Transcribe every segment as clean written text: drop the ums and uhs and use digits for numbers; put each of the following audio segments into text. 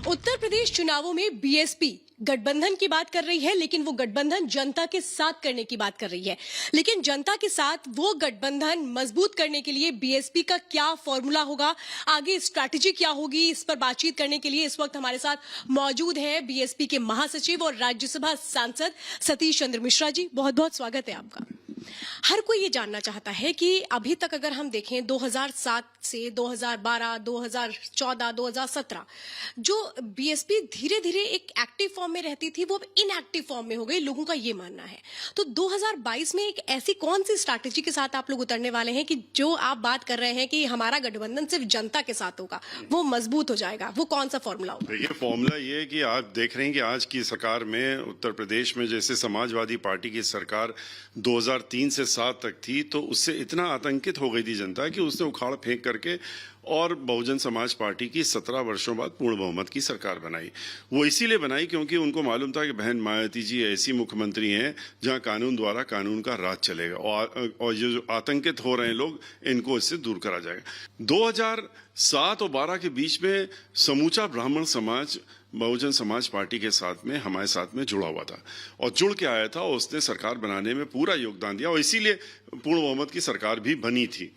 उत्तर प्रदेश चुनावों में बीएसपी गठबंधन की बात कर रही है, लेकिन वो गठबंधन जनता के साथ करने की बात कर रही है। लेकिन जनता के साथ वो गठबंधन मजबूत करने के लिए बीएसपी का क्या फॉर्मूला होगा, आगे स्ट्रैटेजी क्या होगी, इस पर बातचीत करने के लिए इस वक्त हमारे साथ मौजूद हैं बीएसपी के महासचिव और राज्यसभा सांसद सतीश चंद्र मिश्रा जी। बहुत बहुत स्वागत है आपका। हर कोई ये जानना चाहता है कि अभी तक अगर हम देखें 2007 से 2012, 2014, 2017 जो बीएसपी धीरे धीरे एक एक्टिव फॉर्म में रहती थी वो इनएक्टिव फॉर्म में हो गई, लोगों का ये मानना है। तो 2022 में एक ऐसी कौन सी स्ट्रैटेजी के साथ आप लोग उतरने वाले हैं कि जो आप बात कर रहे हैं कि हमारा गठबंधन सिर्फ जनता के साथ होगा, वो मजबूत हो जाएगा, वो कौन सा फॉर्मूला होगा? ये फॉर्मूला ये है कि आप देख रहे हैं कि आज की सरकार में उत्तर प्रदेश में जैसे समाजवादी पार्टी की सरकार 2003 से 7 तक थी, तो उससे इतना आतंकित हो गई थी जनता कि उसने उखाड़ फेंक करके और बहुजन समाज पार्टी की 17 वर्षों बाद पूर्ण बहुमत की सरकार बनाई। वो इसीलिए बनाई क्योंकि उनको मालूम था कि बहन मायावती जी ऐसी मुख्यमंत्री हैं जहां कानून द्वारा कानून का राज चलेगा और ये जो आतंकित हो रहे हैं लोग, इनको इससे दूर करा जाएगा। 2007 और 12 के बीच में समूचा ब्राह्मण समाज बहुजन समाज पार्टी के साथ में, हमारे साथ में जुड़ा हुआ था और जुड़ के आया था और उसने सरकार बनाने में पूरा योगदान दिया और इसीलिए पूर्ण बहुमत की सरकार भी बनी थी।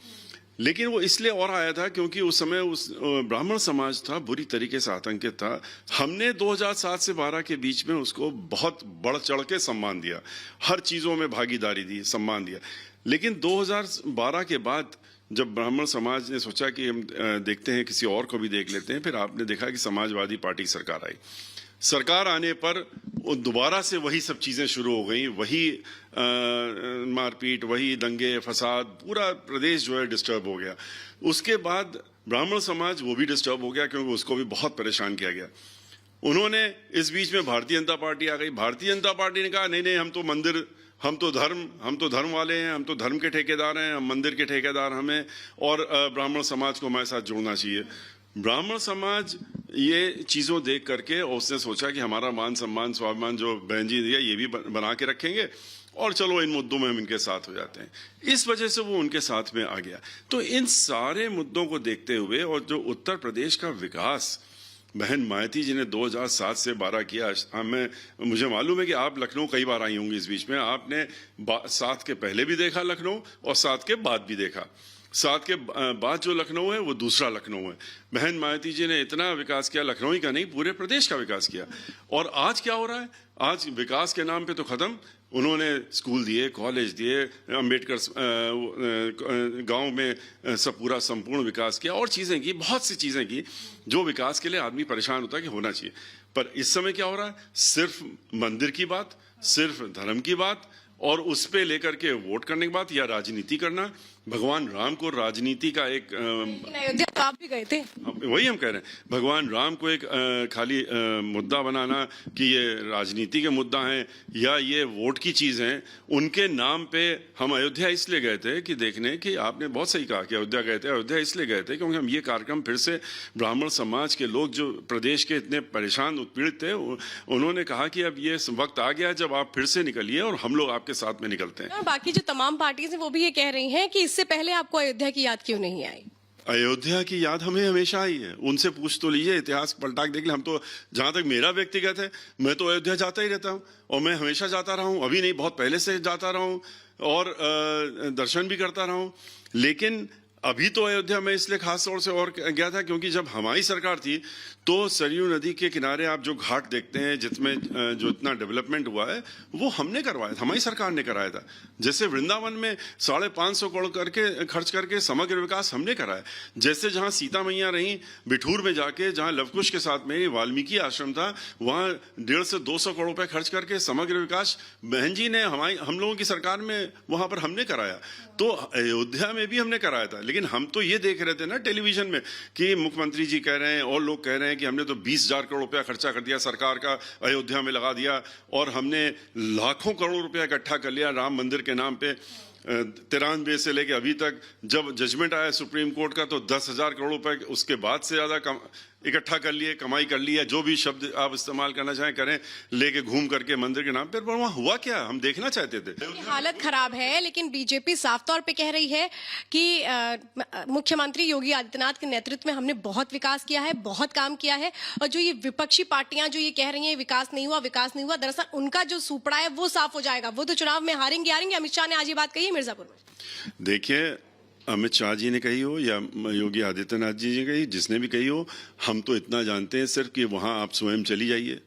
लेकिन वो इसलिए और आया था क्योंकि उस समय उस ब्राह्मण समाज था बुरी तरीके से आतंकित था। हमने 2007 से 12 के बीच में उसको बहुत बढ़ चढ़ के सम्मान दिया, हर चीज़ों में भागीदारी दी, सम्मान दिया। लेकिन 2012 के बाद जब ब्राह्मण समाज ने सोचा कि हम देखते हैं किसी और को भी देख लेते हैं, फिर आपने देखा कि समाजवादी पार्टी की सरकार आई। सरकार आने पर दोबारा से वही सब चीज़ें शुरू हो गई, वही मारपीट, वही दंगे फसाद, पूरा प्रदेश जो है डिस्टर्ब हो गया। उसके बाद ब्राह्मण समाज वो भी डिस्टर्ब हो गया क्योंकि उसको भी बहुत परेशान किया गया। उन्होंने इस बीच में भारतीय जनता पार्टी आ गई। भारतीय जनता पार्टी ने कहा नहीं नहीं, हम तो मंदिर, हम तो धर्म वाले हैं, हम तो धर्म के ठेकेदार हैं, हम मंदिर के ठेकेदार हमें, और ब्राह्मण समाज को हमारे साथ जोड़ना चाहिए। ब्राह्मण समाज ये चीज़ों देख करके उसने सोचा कि हमारा मान सम्मान स्वाभिमान जो बहन जी दिया ये भी बना के रखेंगे और चलो इन मुद्दों में हम इनके साथ हो जाते हैं। इस वजह से वो उनके साथ में आ गया। तो इन सारे मुद्दों को देखते हुए और जो उत्तर प्रदेश का विकास बहन मायावती जी ने 2007 से 12 किया, मुझे मालूम है कि आप लखनऊ कई बार आई होंगी इस बीच में, आपने 7 के पहले भी देखा लखनऊ और 7 के बाद भी देखा। 7 के बाद जो लखनऊ है वो दूसरा लखनऊ है। बहन मायावती जी ने इतना विकास किया, लखनऊ ही का नहीं पूरे प्रदेश का विकास किया। और आज क्या हो रहा है? आज विकास के नाम पे तो खत्म, उन्होंने स्कूल दिए, कॉलेज दिए, अम्बेडकर गांव में सब पूरा संपूर्ण विकास किया और चीज़ें की, बहुत सी चीज़ें की जो विकास के लिए आदमी परेशान होता है कि होना चाहिए। पर इस समय क्या हो रहा है? सिर्फ मंदिर की बात, सिर्फ धर्म की बात और उस पे लेकर के वोट करने की बात या राजनीति करना। भगवान राम को राजनीति का एक अयोध्या तो आप भी गए थे, वही हम कह रहे हैं, भगवान राम को एक खाली मुद्दा बनाना कि ये राजनीति के मुद्दा है या ये वोट की चीज़ है। उनके नाम पे हम अयोध्या इसलिए गए थे कि देखने कि आपने बहुत सही कहा कि अयोध्या गए थे। अयोध्या इसलिए गए थे क्योंकि हम ये कार्यक्रम फिर से ब्राह्मण समाज के लोग जो प्रदेश के इतने परेशान उत्पीड़ित थे, उन्होंने कहा कि अब ये वक्त आ गया जब आप फिर से निकलिए और हम लोग आपके साथ में निकलते हैं। बाकी जो तमाम पार्टीज हैं वो भी ये कह रही हैं कि इससे पहले आपको अयोध्या की याद क्यों नहीं आई? अयोध्या की याद हमें हमेशा आई है। उनसे पूछ तो लीजिए, इतिहास पलटा के देख ले। हम तो, जहाँ तक मेरा व्यक्तिगत है, मैं तो अयोध्या जाता ही रहता हूँ और मैं हमेशा जाता रहा हूँ, अभी नहीं बहुत पहले से जाता रहा हूँ और दर्शन भी करता रहा हूँ। लेकिन अभी तो अयोध्या में इसलिए खास तौर से और गया था क्योंकि जब हमारी सरकार थी तो सरयू नदी के किनारे आप जो घाट देखते हैं जिसमें जो इतना डेवलपमेंट हुआ है वो हमने करवाया था, हमारी सरकार ने कराया था। जैसे वृंदावन में 550 करोड़ करके खर्च करके समग्र विकास हमने कराया। जैसे जहाँ सीता मैया रहीं बिठूर में जाके, जहाँ लवकुश के साथ में वाल्मीकि आश्रम था, वहाँ 150 से 200 करोड़ रुपए खर्च करके समग्र विकास बहन जी ने हम लोगों की सरकार में वहाँ पर हमने कराया। तो अयोध्या में भी हमने कराया था। लेकिन हम तो ये देख रहे थे ना टेलीविजन में कि मुख्यमंत्री जी कह रहे हैं और लोग कह रहे हैं कि हमने तो 20,000 करोड़ रुपया खर्चा कर दिया, सरकार का अयोध्या में लगा दिया और हमने लाखों करोड़ रुपया इकट्ठा कर लिया राम मंदिर के नाम पे। 93 से लेके अभी तक जब जजमेंट आया सुप्रीम कोर्ट का तो 10,000 करोड़ रुपए उसके बाद से ज़्यादा इकट्ठा कर लिए, कमाई कर लिया, जो भी शब्द आप इस्तेमाल करना चाहें करें, लेके घूम करके मंदिर के नाम पर वहां हुआ क्या, हम देखना चाहते थे। हालत खराब है, लेकिन बीजेपी साफ तौर पे कह रही है कि मुख्यमंत्री योगी आदित्यनाथ के नेतृत्व में हमने बहुत विकास किया है, बहुत काम किया है, और जो ये विपक्षी पार्टियां जो ये कह रही हैं विकास नहीं हुआ, दरअसल उनका जो सुपड़ा है वो साफ हो जाएगा। वो तो चुनाव में हारेंगे। अमित शाह ने आज ये बात कही है मिर्जापुर में। देखिए, अमित शाह जी ने कही हो या योगी आदित्यनाथ जी ने कही, जिसने भी कही हो, हम तो इतना जानते हैं सिर्फ कि वहां आप स्वयं चली जाइए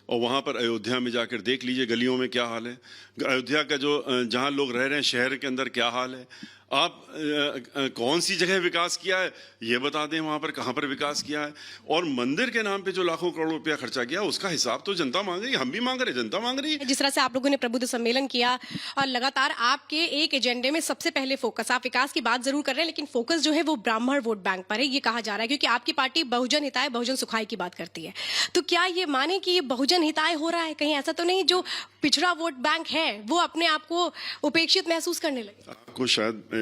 और वहां पर अयोध्या में जाकर देख लीजिए गलियों में क्या हाल है, अयोध्या का जो जहां लोग रह रहे हैं शहर के अंदर क्या हाल है। आप कौन सी जगह विकास किया है ये बता दें, वहां पर कहां पर विकास किया है। और मंदिर के नाम पे जो लाखों करोड़ रुपया खर्चा किया उसका हिसाब तो जनता मांग रही है, हम भी मांग रहे हैं, जनता मांग रही है। जिस तरह से आप लोगों ने प्रबुद्ध सम्मेलन किया और लगातार आपके एक एजेंडे में सबसे पहले फोकस, आप विकास की बात जरूर कर रहे हैं लेकिन फोकस जो है वो ब्राह्मण वोट बैंक पर है, ये कहा जा रहा है, क्योंकि आपकी पार्टी बहुजन हिताय बहुजन सुखाय की बात करती है। तो क्या ये माने कि ये बहुजन हिताय हो रहा है? कहीं ऐसा तो नहीं जो पिछड़ा वोट बैंक है वो अपने आप को उपेक्षित महसूस करने लगे? आपको शायद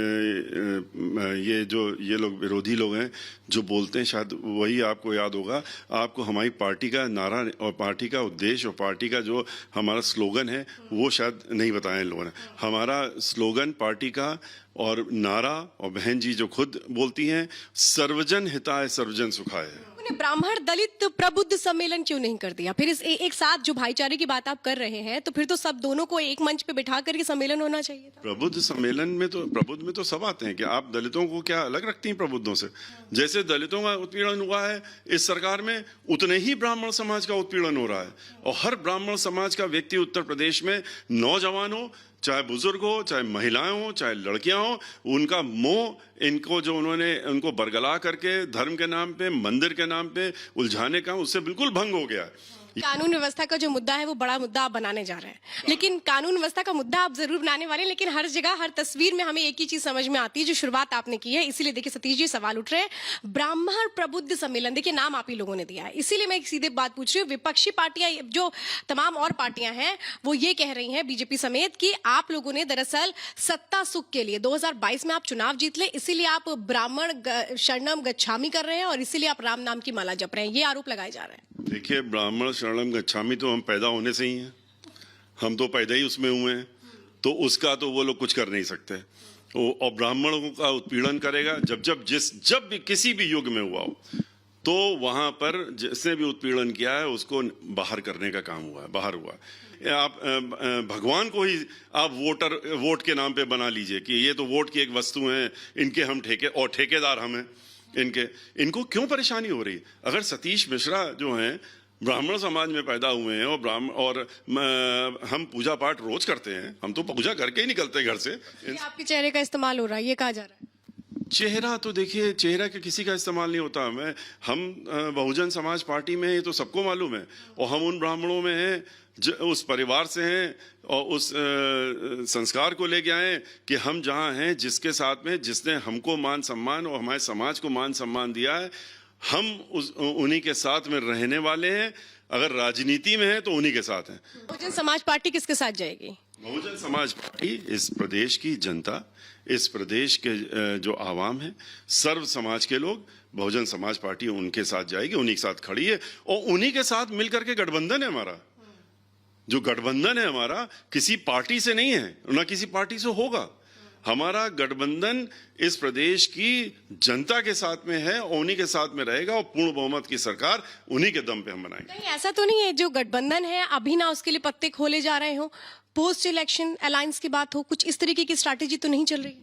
ये लोग विरोधी लोग हैं जो बोलते हैं, शायद वही आपको याद होगा। आपको हमारी पार्टी का नारा और पार्टी का उद्देश्य और पार्टी का जो हमारा स्लोगन है वो शायद नहीं बताया इन लोगों ने। हमारा स्लोगन पार्टी का और नारा, और बहन जी जो खुद बोलती हैं, सर्वजन हिताय सर्वजन सुखाय है। उन्हें ब्राह्मण दलित प्रबुद्ध सम्मेलन क्यों नहीं कर दिया? फिर इस एक साथ जो भाईचारे की बात आप कर रहे हैं तो फिर तो सब दोनों को एक मंच पे बिठा करके सम्मेलन होना चाहिए था। प्रबुद्ध सम्मेलन में तो प्रबुद्ध में तो सब आते हैं कि आप दलितों को क्या अलग रखती हैं प्रबुद्धों से? जैसे दलितों का उत्पीड़न हुआ है इस सरकार में, उतने ही ब्राह्मण समाज का उत्पीड़न हो रहा है। और हर ब्राह्मण समाज का व्यक्ति उत्तर प्रदेश में, नौजवान हो चाहे बुजुर्ग हो, चाहे महिलाएं हो, चाहे लड़कियां हो, उनका मोह इनको जो उन्होंने उनको बरगला करके धर्म के नाम पे, मंदिर के नाम पे उलझाने का, उससे बिल्कुल भंग हो गया है। कानून व्यवस्था का जो मुद्दा है वो बड़ा मुद्दा आप बनाने जा रहे हैं, लेकिन कानून व्यवस्था का मुद्दा आप जरूर बनाने वाले हैं, लेकिन हर जगह हर तस्वीर में हमें एक ही चीज समझ में आती है जो शुरुआत आपने की है। इसीलिए देखिए सतीश जी सवाल उठ रहे हैं, ब्राह्मण प्रबुद्ध सम्मेलन, देखिए नाम आप ही लोगों ने दिया है, इसीलिए मैं एक सीधे बात पूछ रही हूँ। विपक्षी पार्टियां जो तमाम और पार्टियां हैं वो ये कह रही हैं बीजेपी समेत कि आप लोगों ने दरअसल सत्ता सुख के लिए 2022 में आप चुनाव जीत ले, इसीलिए आप ब्राह्मण शरणम गच्छामी कर रहे हैं और इसीलिए आप राम नाम की माला जप रहे हैं, ये आरोप लगाए जा रहे हैं। देखिए, ब्राह्मण शरणम गच्छामी तो हम पैदा होने से ही हैं, हम तो पैदा ही उसमें हुए हैं, तो उसका तो वो लोग कुछ कर नहीं सकते। और ब्राह्मणों का उत्पीड़न करेगा जब भी किसी भी युग में हुआ हो, तो वहां पर जिसने भी उत्पीड़न किया है उसको बाहर करने का काम हुआ है, बाहर हुआ है। आप भगवान को ही आप वोट के नाम पे बना लीजिए कि ये तो वोट की एक वस्तु है, इनके हम ठेकेदार हम हैं। इनको क्यों परेशानी हो रही है? अगर सतीश मिश्रा जो हैं ब्राह्मण समाज में पैदा हुए हैं और हम पूजा पाठ रोज करते हैं, हम तो पूजा करके ही निकलते हैं घर से। आपके चेहरे का इस्तेमाल हो रहा है, ये कहा जा रहा है। चेहरा तो देखिए, चेहरा के किसी का इस्तेमाल नहीं होता। हम बहुजन समाज पार्टी में, ये तो सबको मालूम है, और हम उन ब्राह्मणों में हैं, उस परिवार से हैं और उस संस्कार को लेके आए कि हम जहाँ हैं, जिसके साथ में जिसने हमको मान सम्मान और हमारे समाज को मान सम्मान दिया है, हम उन्हीं के साथ में रहने वाले हैं। अगर राजनीति में है तो उन्हीं के साथ हैं। बहुजन समाज पार्टी किसके साथ जाएगी? बहुजन समाज पार्टी इस प्रदेश की जनता, इस प्रदेश के जो आवाम है, सर्व समाज के लोग, बहुजन समाज पार्टी उनके साथ जाएगी, उन्हीं के साथ खड़ी है और उन्हीं के साथ मिलकर के गठबंधन है हमारा। जो गठबंधन है हमारा किसी पार्टी से नहीं है, ना किसी पार्टी से होगा। हमारा गठबंधन इस प्रदेश की जनता के साथ में है और उन्हीं के साथ में रहेगा और पूर्ण बहुमत की सरकार उन्हीं के दम पे हम बनाएंगे। कहीं ऐसा तो नहीं है जो गठबंधन है अभी ना उसके लिए पत्ते खोले जा रहे हो, पोस्ट इलेक्शन अलायंस की बात हो, कुछ इस तरीके की स्ट्रैटेजी तो नहीं चल रही?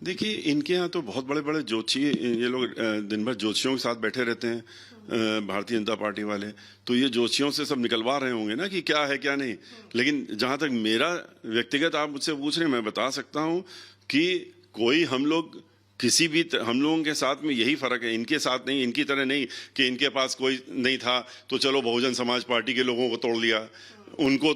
देखिए, इनके यहाँ तो बहुत बड़े बड़े ज्योतिषी, ये लोग दिन भर ज्योतिषियों के साथ बैठे रहते हैं, भारतीय जनता पार्टी वाले, तो ये ज्योतिषियों से सब निकलवा रहे होंगे ना कि क्या है क्या नहीं। लेकिन जहां तक मेरा व्यक्तिगत आप मुझसे पूछ रहे हैं, मैं बता सकता हूं कि कोई हम लोगों के साथ में यही फर्क है, इनके साथ नहीं, इनकी तरह नहीं कि इनके पास कोई नहीं था तो चलो बहुजन समाज पार्टी के लोगों को तोड़ लिया, उनको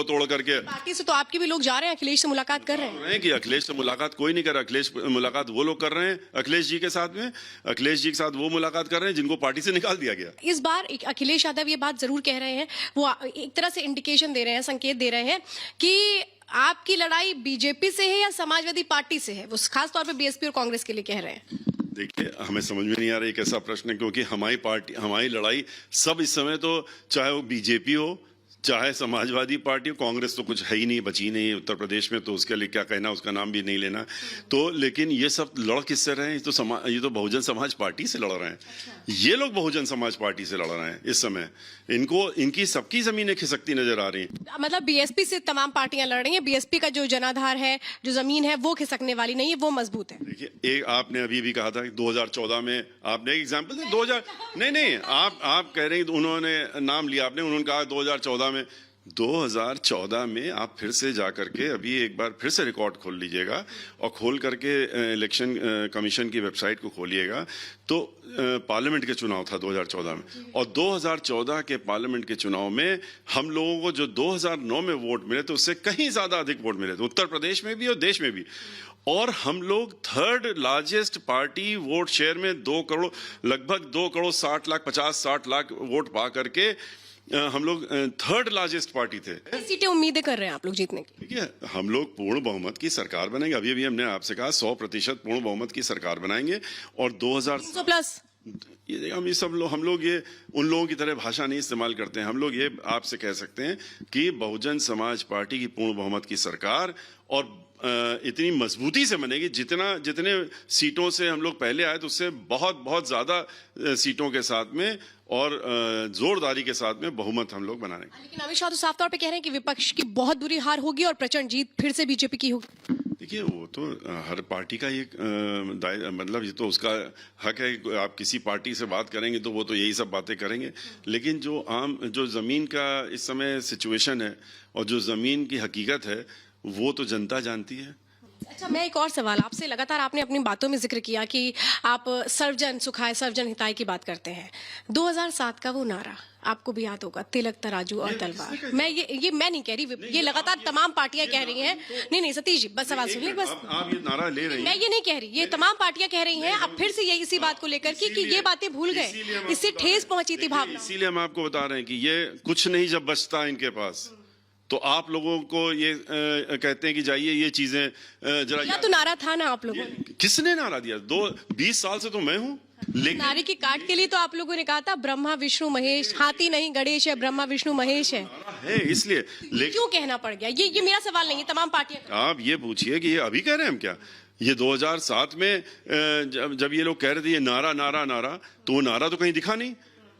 तोड़ करके। पार्टी से तो आपके भी लोग जा रहे हैं, अखिलेश से मुलाकात कर रहे हैं कि अखिलेश से मुलाकात कोई नहीं कर रहा। अखिलेश मुलाकात वो लोग कर रहे हैं अखिलेश जी के साथ में, अखिलेश जी के साथ वो मुलाकात कर रहे हैं जिनको पार्टी से निकाल दिया गया। इस बार अखिलेश यादव ये बात जरूर कह रहे हैं, वो एक तरह से इंडिकेशन दे रहे हैं, संकेत दे रहे हैं कि आपकी लड़ाई बीजेपी से है या समाजवादी पार्टी से है। वो खास तौर पे बीएसपी और कांग्रेस के लिए कह रहे हैं। देखिए, हमें समझ में नहीं आ रहा एक ऐसा प्रश्न है, क्योंकि हमारी पार्टी, हमारी लड़ाई सब इस समय तो, चाहे वो बीजेपी हो, चाहे समाजवादी पार्टी हो, कांग्रेस तो कुछ है ही नहीं, बची नहीं है उत्तर प्रदेश में, तो उसके लिए क्या कहना, उसका नाम भी नहीं लेना। तो लेकिन ये सब लड़ किससे रहे हैं? ये तो बहुजन समाज पार्टी से लड़ रहे हैं। ये लोग बहुजन समाज पार्टी से लड़ रहे हैं इस समय। इनकी सबकी जमीनें खिसकती नजर आ रही हैं। मतलब बीएसपी से तमाम पार्टियां लड़ रही हैं, बीएसपी का जो जनाधार है, जो जमीन है, वो खिसकने वाली नहीं है, वो मजबूत है। देखिए, एक आपने अभी भी कहा था कि 2014 में आपने एक एग्जाम्पल दिया, 2000 नहीं, आप कह रहे हैं, उन्होंने नाम लिया, आपने, उन्होंने कहा 2014 में। 2014 में आप फिर से जा करके अभी एक बार फिर से रिकॉर्ड खोल लीजिएगा, और खोल करके इलेक्शन कमीशन की वेबसाइट को खोलिएगा, तो पार्लियामेंट के चुनाव था 2014 में, और 2014 के पार्लियामेंट के चुनाव में हम लोगों को जो 2009 में वोट मिले थे, उससे कहीं ज्यादा अधिक वोट मिले थे, उत्तर प्रदेश में भी और देश में भी। और हम लोग third largest party vote share में लगभग 2 करोड़ 60 लाख 50-60 लाख वोट पा करके हम लोग थर्ड लार्जेस्ट पार्टी थे। कितनी सीटें उम्मीदें कर रहे हैं आप लोग जीतने की? देखिए, हम लोग पूर्ण बहुमत की सरकार बनाएंगे। अभी अभी हमने आपसे कहा 100% पूर्ण बहुमत की सरकार बनाएंगे, और 300 प्लस। ये हम लोग ये उन लोगों की तरह भाषा नहीं इस्तेमाल करते हैं। हम लोग ये आपसे कह सकते हैं कि बहुजन समाज पार्टी की पूर्ण बहुमत की सरकार, और इतनी मजबूती से बनेगी, जितने सीटों से हम लोग पहले आए, तो उससे बहुत बहुत ज्यादा सीटों के साथ में और जोरदारी के साथ में बहुमत हम लोग बनाएंगे। लेकिन अमित शाह तो साफ तौर पे कह रहे हैं कि विपक्ष की बहुत बुरी हार होगी और प्रचंड जीत फिर से बीजेपी की होगी। देखिए, वो तो हर पार्टी का ये मतलब ये तो उसका हक है। आप किसी पार्टी से बात करेंगे तो वो तो यही सब बातें करेंगे, लेकिन जो जमीन का इस समय सिचुएशन है और जो जमीन की हकीकत है, वो तो जनता जानती है। अच्छा, मैं एक और सवाल आपसे, लगातार आपने अपनी बातों में जिक्र किया कि आप सर्वजन सुखाय सर्वजन हिताय की बात करते हैं। 2007 का वो नारा आपको भी याद होगा, तिलक तराजू और तलवार। मैं ये मैं नहीं कह रही, ये लगातार तमाम पार्टियां कह रही हैं। नहीं सतीश जी, बस सवाल सुन लीजिए। बस आप ये नारा ले रही हैं, मैं ये नहीं कह रही, ये तमाम पार्टियां कह रही हैं। अब फिर से यही इसी बात को लेकर कि ये बातें भूल गए, इससे ठेस पहुंची थी भावना। इसीलिए हम आपको बता रहे हैं कि ये कुछ नहीं जब बचता इनके पास, तो आप लोगों को ये कहते हैं कि जाइए ये चीजें जरा। या तो नारा था ना आप लोगों ने? किसने नारा दिया? 20 साल से तो मैं हूँ, लेकिन नारे की काट के लिए तो आप लोगों ने कहा था ब्रह्मा विष्णु महेश, हाथी नहीं गणेश है, ब्रह्मा विष्णु महेश है इसलिए। क्यों कहना पड़ गया? ये मेरा सवाल नहीं है, तमाम पार्टियां। आप ये पूछिए कि ये अभी कह रहे हैं हम क्या? ये 2007 में जब ये लोग कह रहे थे ये नारा नारा नारा, तो वो नारा तो कहीं दिखा नहीं,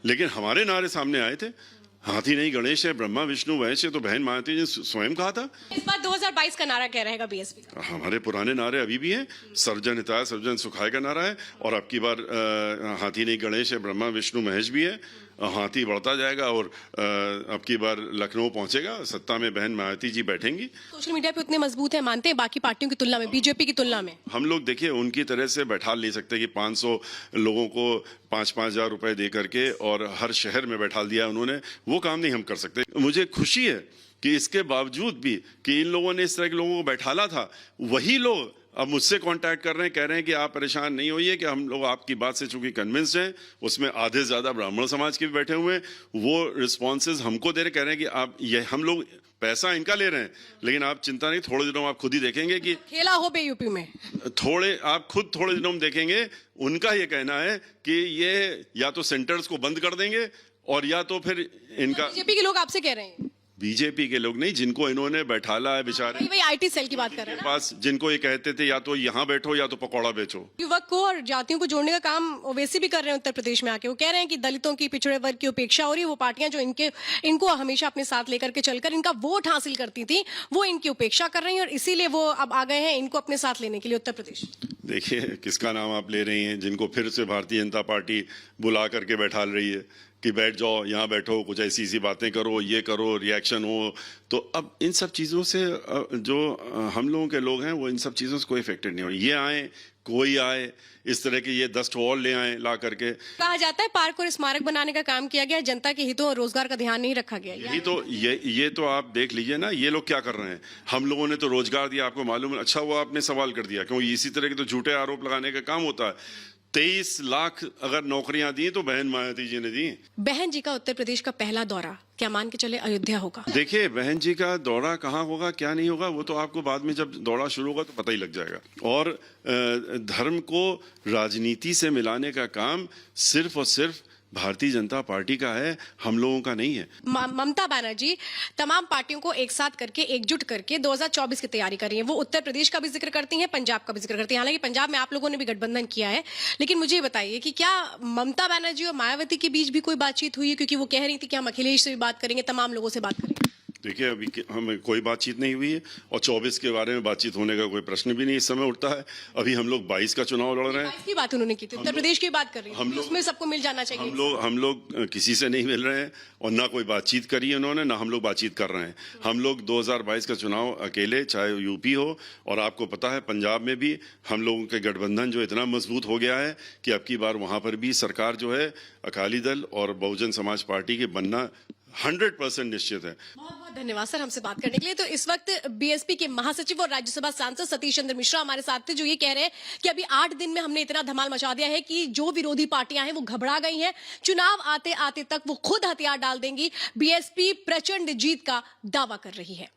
लेकिन हमारे नारे सामने आए थे। हाथी नहीं गणेश है, ब्रह्मा विष्णु महेश है, तो बहन मायावती जी स्वयं कहा था। इस बार 2022 का नारा क्या रहेगा बीएसपी का? हमारे पुराने नारे अभी भी हैं। सर्वजन हिताय सर्वजन सुखाय का नारा है, और अब की बार हाथी नहीं गणेश है, ब्रह्मा विष्णु महेश भी है। हाथी बढ़ता जाएगा, और अब की बार लखनऊ पहुंचेगा, सत्ता में बहन मायावती जी बैठेंगी। सोशल मीडिया पे उतने मजबूत है मानते हैं बाकी पार्टियों की तुलना में, बीजेपी की तुलना में? हम लोग देखिए उनकी तरह से बैठा नहीं सकते कि 500 लोगों को 5-5 हजार रुपए दे करके और हर शहर में बैठा दिया उन्होंने, वो काम नहीं हम कर सकते। मुझे खुशी है कि इसके बावजूद भी कि इन लोगों ने इस तरह के लोगों को बैठाला था, वही लोग अब मुझसे कांटेक्ट कर रहे हैं, कह रहे हैं कि आप परेशान नहीं होइए, कि हम लोग आपकी बात से चूंकि कन्विंस्ड हैं, उसमें आधे से ज्यादा ब्राह्मण समाज के भी बैठे हुए हैं, वो रिस्पॉन्सेज हमको दे रहे, कह रहे हैं कि आप ये हम लोग पैसा इनका ले रहे हैं, लेकिन आप चिंता नहीं, थोड़े दिनों में आप खुद ही देखेंगे कि खेला हो बे यूपी में। आप खुद थोड़े दिनों में देखेंगे, उनका ये कहना है कि ये या तो सेंटर्स को बंद कर देंगे, और या तो फिर इनका। बीजेपी के लोग आपसे कह रहे हैं? बीजेपी के लोग नहीं, जिनको इन्होंने बैठाला है बेचारे, वही आईटी सेल की बात कर रहे हैं पास, जिनको ये कहते थे या तो यहाँ बैठो या तो पकौड़ा बेचो। युवक को और जातियों को जोड़ने का काम ओवैसी भी कर रहे हैं उत्तर प्रदेश में आके। वो कह रहे हैं कि दलितों की, पिछड़े वर्ग की उपेक्षा हो रही है। वो पार्टियां जो इनको हमेशा अपने साथ लेकर के चलकर इनका वोट हासिल करती थी, वो इनकी उपेक्षा कर रही है, और इसीलिए वो अब आ गए हैं इनको अपने साथ लेने के लिए उत्तर प्रदेश। देखिए, किसका नाम आप ले रही हैं, जिनको फिर से भारतीय जनता पार्टी बुला करके बैठा रही है कि बैठ जाओ, यहाँ बैठो, कुछ ऐसी सी बातें करो, ये करो, रिएक्शन हो। तो अब इन सब चीज़ों से जो हम लोगों के लोग हैं, वो इन सब चीज़ों से कोई इफेक्टेड नहीं हो। ये आए, कोई आए, इस तरह के ये 10 और ले आए ला करके। कहा जाता है पार्क और स्मारक बनाने का काम किया गया, जनता के हितों और रोजगार का ध्यान नहीं रखा गया। ये तो आप देख लीजिए ना, ये लोग क्या कर रहे हैं। हम लोगों ने तो रोजगार दिया, आपको मालूम है। अच्छा हुआ आपने सवाल कर दिया, क्योंकि इसी तरह के तो झूठे आरोप लगाने का काम होता है। 23 लाख अगर नौकरियां दी तो बहन मायावती जी ने दी। बहन जी का उत्तर प्रदेश का पहला दौरा, क्या मान के चले अयोध्या होगा? देखिए, बहन जी का दौरा कहाँ होगा, क्या नहीं होगा, वो तो आपको बाद में जब दौरा शुरू होगा तो पता ही लग जाएगा। और धर्म को राजनीति से मिलाने का काम सिर्फ और सिर्फ भारतीय जनता पार्टी का है, हम लोगों का नहीं है। ममता बनर्जी तमाम पार्टियों को एक साथ करके, एकजुट करके 2024 की तैयारी कर रही हैं। वो उत्तर प्रदेश का भी जिक्र करती हैं, पंजाब का भी जिक्र करती हैं। हालांकि पंजाब में आप लोगों ने भी गठबंधन किया है, लेकिन मुझे ये बताइए कि क्या ममता बनर्जी और मायावती के बीच भी कोई बातचीत हुई है? क्योंकि वो कह रही थी कि हम अखिलेश से भी बात करेंगे, तमाम लोगों से बात करेंगे। देखिए, अभी हमें कोई बातचीत नहीं हुई है और 24 के बारे में बातचीत होने का कोई प्रश्न भी नहीं इस समय उठता है। अभी हम लोग 22 का चुनाव लड़ रहे हैं। 22 की बात उन्होंने की थी, उत्तर प्रदेश की बात कर रही है, उसमें सबको मिल जाना चाहिए। हम लोग किसी से नहीं मिल रहे हैं और ना कोई बातचीत करी है उन्होंने, ना हम लोग बातचीत कर रहे हैं। हम लोग 2022 का चुनाव अकेले, चाहे यूपी हो, और आपको पता है पंजाब में भी हम लोगों के गठबंधन जो इतना मजबूत हो गया है कि अब की बार वहां पर भी सरकार जो है अकाली दल और बहुजन समाज पार्टी के बनना 100% निश्चित है। बहुत बहुत धन्यवाद सर हमसे बात करने के लिए। तो इस वक्त बीएसपी के महासचिव और राज्यसभा सांसद सतीश चंद्र मिश्रा हमारे साथ थे, जो ये कह रहे हैं कि अभी 8 दिन में हमने इतना धमाल मचा दिया है कि जो विरोधी पार्टियां हैं वो घबरा गई हैं। चुनाव आते आते तक वो खुद हथियार डाल देंगी। बीएसपी प्रचंड जीत का दावा कर रही है।